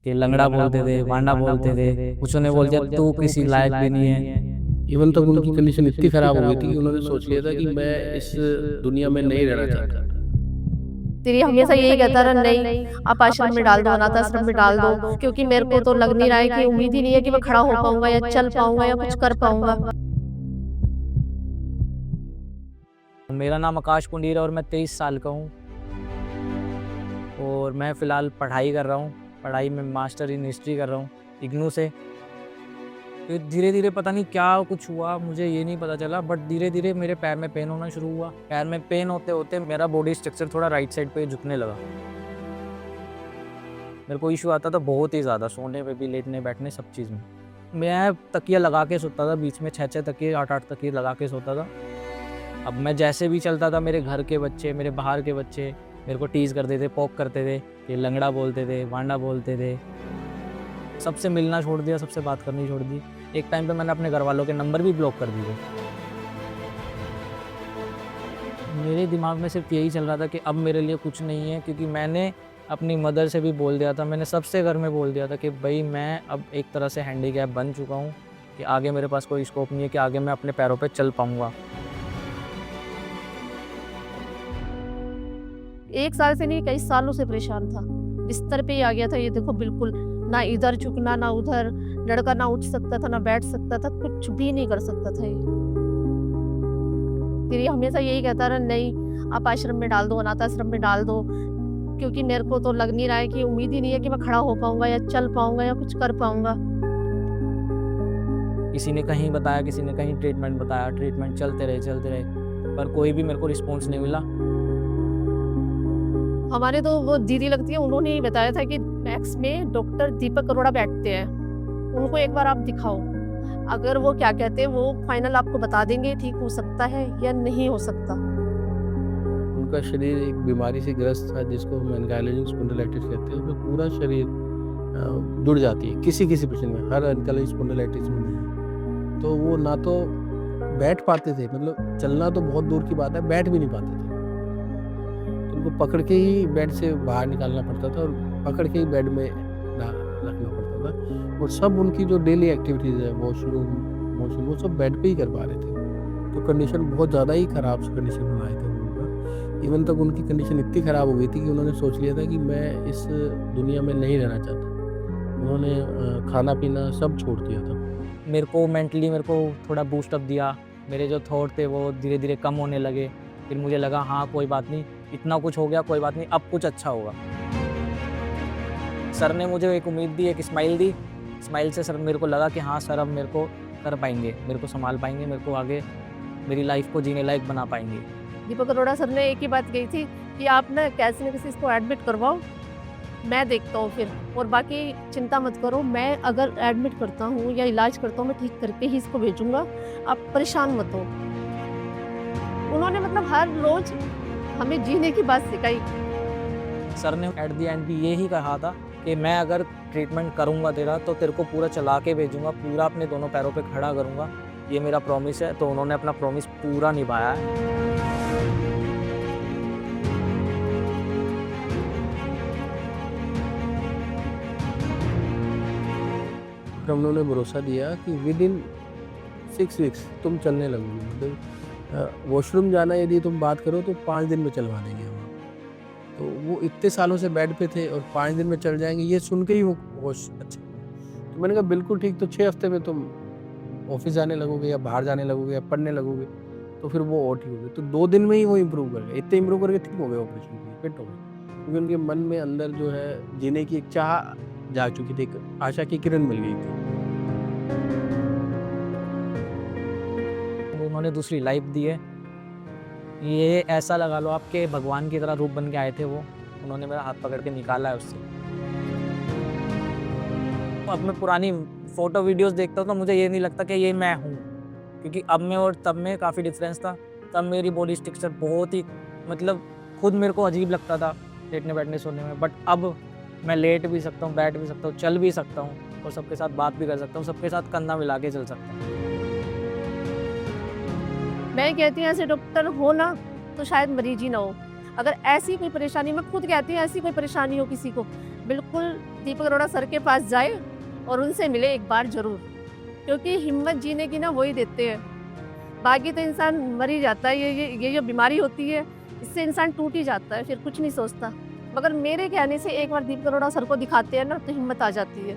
कि लंगड़ा बोलते थे, वांडा बोलते थे, कुछ ने बोल दिया तू किसी लायक भी नहीं है। इवन तक उनकी कंडीशन इतनी खराब हो गई थी कि उन्होंने सोच लिया था कि मैं इस दुनिया में नहीं रहना चाहता। तेरी हमेशा यही कहता रहा नहीं, आप आश्रम में डाल दो, अनाथ आश्रम में डाल दो, क्योंकि मेरे को तो लग नहीं रहा है कि उम्मीद ही नहीं है कि मैं खड़ा हो पाऊंगा या चल पाऊंगा या कुछ कर पाऊंगा। मेरा नाम आकाश कुंडीर है और मैं 23 साल का हूँ और मैं फ़िलहाल पढ़ाई कर रहा हूँ। पढ़ाई में मास्टर इन हिस्ट्री कर रहा हूँ इग्नू से। फिर धीरे धीरे पता नहीं क्या कुछ हुआ, मुझे ये नहीं पता चला, बट धीरे धीरे मेरे पैर में पेन होना शुरू हुआ। पैर में पेन होते होते मेरा बॉडी स्ट्रक्चर थोड़ा राइट साइड पे झुकने लगा। मेरे को इशू आता था बहुत ही ज़्यादा, सोने पे भी, लेटने बैठने सब चीज़ में। मैं तकिया लगा के सोता था, बीच में 6-6 तकिए 8-8 तकिए लगा के सोता था। अब मैं जैसे भी चलता था, मेरे घर के बच्चे, मेरे बाहर के बच्चे मेरे को टीज़ करते थे, पोक करते थे, कि लंगड़ा बोलते थे, वांडा बोलते थे। सबसे मिलना छोड़ दिया, सबसे बात करनी छोड़ दी। एक टाइम पे मैंने अपने घर वालों के नंबर भी ब्लॉक कर दिए। मेरे दिमाग में सिर्फ यही चल रहा था कि अब मेरे लिए कुछ नहीं है, क्योंकि मैंने अपनी मदर से भी बोल दिया था, मैंने सबसे घर में बोल दिया था कि भाई मैं अब एक तरह से हैंडीकैप बन चुका हूँ, कि आगे मेरे पास कोई स्कोप नहीं है कि आगे मैं अपने पैरों पे चल पाऊँगा। 1 साल से नहीं, कई सालों से परेशान था। बिस्तर पे ही आ गया था, ये देखो, बिल्कुल ना इधर झुकना ना उधर, लड़का ना उठ सकता था ना बैठ सकता था, कुछ भी नहीं कर सकता था ये। तेरी हमेशा यही कहता रहा नहीं, आप आश्रम में डाल दो, अनाथ आश्रम में डाल दो, क्योंकि मेरे को तो लग नहीं रहा है कि उम्मीद ही नहीं है कि मैं खड़ा हो पाऊंगा या चल पाऊंगा या कुछ कर पाऊंगा। किसी ने कहीं बताया, किसी ने कहीं ट्रीटमेंट बताया, ट्रीटमेंट चलते रहे, पर कोई भी मेरे को रिस्पॉन्स नहीं मिला। हमारे तो वो दीदी लगती है, उन्होंने ही बताया था कि मैक्स में डॉक्टर दीपक अरोड़ा बैठते हैं, उनको एक बार आप दिखाओ, अगर वो क्या कहते हैं वो फाइनल आपको बता देंगे ठीक हो सकता है या नहीं हो सकता। उनका शरीर एक बीमारी से ग्रस्त था जिसको हम एंकाइलोजिंग स्पॉन्डिलाइटिस कहते हैं। उसमें पूरा शरीर जुड़ जाती है किसी किसी पेशेंट में, हर एंकाइलोजिंग स्पॉन्डिलाइटिस में नहीं। तो वो ना तो बैठ पाते थे, मतलब चलना तो बहुत दूर की बात है, बैठ भी नहीं पाते थे। तो उनको पकड़ के ही बेड से बाहर निकालना पड़ता था और पकड़ के ही बेड में रखना पड़ता था। और सब उनकी जो डेली एक्टिविटीज़ है, वॉशरूम मोशन, वो सब बेड पे ही कर पा रहे थे। तो कंडीशन बहुत ज़्यादा ही ख़राब कंडीशन में आए थे उनका। इवन तक उनकी कंडीशन इतनी ख़राब हो गई थी कि उन्होंने सोच लिया था कि मैं इस दुनिया में नहीं रहना चाहता। उन्होंने खाना पीना सब छोड़ दिया था। मेरे को मेंटली मेरे को थोड़ा बूस्टअप दिया। मेरे जो थॉट थे वो धीरे धीरे कम होने लगे। फिर मुझे लगा हाँ कोई बात नहीं, इतना कुछ हो गया, कोई बात नहीं, अब कुछ अच्छा होगा। सर ने मुझे एक उम्मीद दी, एक स्माइल दी। स्माइल से सर मेरे को लगा कि हाँ सर अब मेरे को कर पाएंगे, मेरे को संभाल पाएंगे, मेरे को आगे मेरी लाइफ को जीने लायक बना पाएंगे। दीपक अरोड़ा सर ने एक ही बात कही थी कि आप ना कैसे न कैसे इसको एडमिट करवाओ, मैं देखता हूँ फिर, और बाकी चिंता मत करो, मैं अगर एडमिट करता हूँ या इलाज करता हूँ मैं ठीक करके ही इसको भेजूंगा, आप परेशान मत हो। उन्होंने मतलब हर रोज हमें जीने की बात सिखाई। सर ने एट द एंड भी यही कहा था कि मैं अगर ट्रीटमेंट करूँगा तेरा तो तेरे को पूरा चला के भेजूँगा, पूरा अपने दोनों पैरों पे खड़ा करूँगा, ये मेरा प्रॉमिस है। तो उन्होंने अपना प्रॉमिस पूरा निभाया है। फिर उन्होंने भरोसा दिया कि विद इन 6 वीक्स तुम चलने लगोगे। मतलब वॉशरूम जाना यदि तुम बात करो तो 5 दिन में चलवा देंगे हम। तो वो इतने सालों से बेड पे थे और 5 दिन में चल जाएंगे, ये सुन के ही वो होश अच्छे। तो मैंने कहा बिल्कुल ठीक, तो 6 हफ्ते में तुम ऑफिस जाने लगोगे या बाहर जाने लगोगे या पढ़ने लगोगे। तो फिर वो और ठीक हो गए। तो 2 दिन में ही वो इम्प्रूव कर गए, इतने इम्प्रूव करके ठीक हो गए, ऑपरेशन के फिट हो गए। क्योंकि उनके मन में अंदर जो है जीने की एक चाह जाग चुकी थी, एक आशा की किरण मिल गई थी। उन्होंने दूसरी लाइफ दी है। ये ऐसा लगा लो आपके भगवान की तरह रूप बन के आए थे वो। उन्होंने मेरा हाथ पकड़ के निकाला है उससे। अब मैं पुरानी फ़ोटो वीडियोस देखता हूँ तो मुझे ये नहीं लगता कि ये मैं हूँ, क्योंकि अब में और तब में काफ़ी डिफरेंस था। तब मेरी बॉडी स्ट्रक्चर बहुत ही, मतलब खुद मेरे को अजीब लगता था लेटने बैठने सोने में, बट अब मैं लेट भी सकता हूँ, बैठ भी सकता हूँ, चल भी सकता हूँ और सबके साथ बात भी कर सकता हूँ, सबके साथ कंधा मिला के चल सकता हूँ। मैं कहती हूँ ऐसे डॉक्टर हो ना तो शायद मरीज ही ना हो। अगर ऐसी कोई परेशानी, मैं खुद कहती हूँ ऐसी कोई परेशानी हो किसी को, बिल्कुल दीपक अरोड़ा सर के पास जाए और उनसे मिले एक बार ज़रूर, क्योंकि हिम्मत जीने की ना वही देते हैं। बाकी तो इंसान मर ही जाता है, ये जो बीमारी होती है इससे इंसान टूट ही जाता है, फिर कुछ नहीं सोचता। मगर मेरे कहने से एक बार दीपक अरोड़ा सर को दिखाते हैं ना तो हिम्मत आ जाती है।